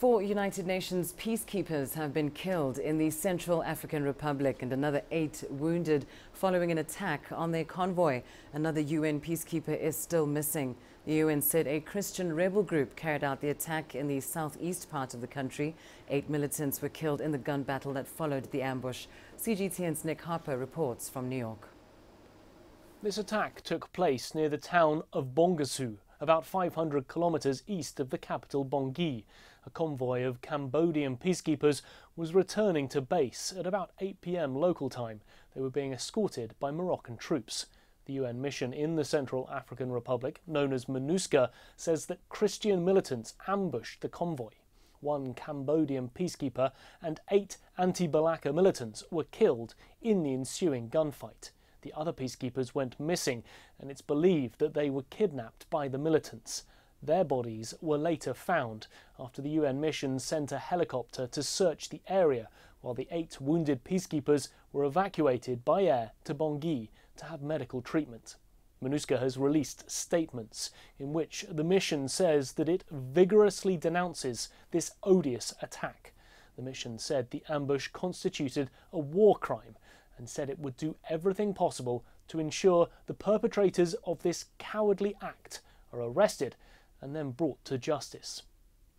4 United Nations peacekeepers have been killed in the Central African Republic and another 8 wounded following an attack on their convoy. Another UN peacekeeper is still missing. The UN said a Christian rebel group carried out the attack in the southeast part of the country. 8 militants were killed in the gun battle that followed the ambush. CGTN's Harper reports from New York. This attack took place near the town of Bongasu, about 500 kilometers east of the capital Bangui. A convoy of Cambodian peacekeepers was returning to base at about 8 p.m. local time. They were being escorted by Moroccan troops. The UN mission in the Central African Republic, known as MINUSCA, says that Christian militants ambushed the convoy. 1 Cambodian peacekeeper and 8 anti-Balaka militants were killed in the ensuing gunfight. The other peacekeepers went missing, and it's believed that they were kidnapped by the militants. Their bodies were later found after the UN mission sent a helicopter to search the area, while the 8 wounded peacekeepers were evacuated by air to Bangui to have medical treatment. MINUSCA has released statements in which the mission says that it vigorously denounces this odious attack. The mission said the ambush constituted a war crime and said it would do everything possible to ensure the perpetrators of this cowardly act are arrested and then brought to justice.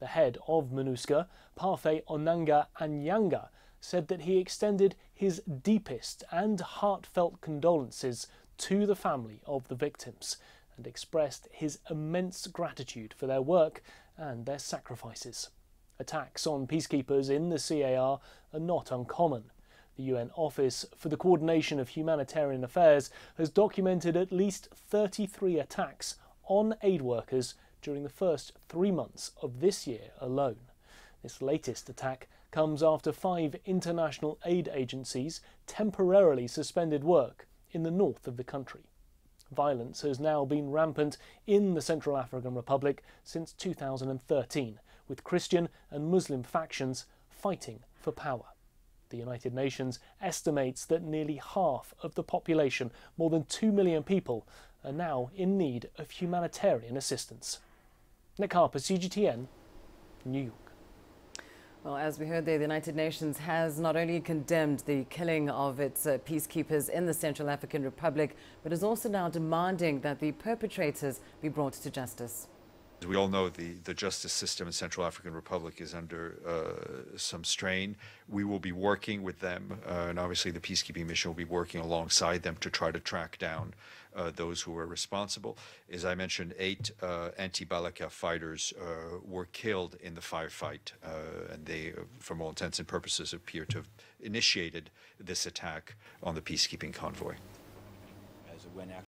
The head of MINUSCA, Parfait Onanga Anyanga, said that he extended his deepest and heartfelt condolences to the family of the victims and expressed his immense gratitude for their work and their sacrifices. Attacks on peacekeepers in the CAR are not uncommon. The UN Office for the Coordination of Humanitarian Affairs has documented at least 33 attacks on aid workers during the first 3 months of this year alone. This latest attack comes after 5 international aid agencies temporarily suspended work in the north of the country. Violence has now been rampant in the Central African Republic since 2013, with Christian and Muslim factions fighting for power. The United Nations estimates that nearly half of the population, more than 2 million people, are now in need of humanitarian assistance. Harper, CGTN, New York. Well, as we heard there, the United Nations has not only condemned the killing of its peacekeepers in the Central African Republic, but is also now demanding that the perpetrators be brought to justice. As we all know, the justice system in Central African Republic is under some strain. We will be working with them, and obviously the peacekeeping mission will be working alongside them to try to track down those who are responsible. As I mentioned, 8 anti-Balaka fighters were killed in the firefight, and they, from all intents and purposes, appear to have initiated this attack on the peacekeeping convoy.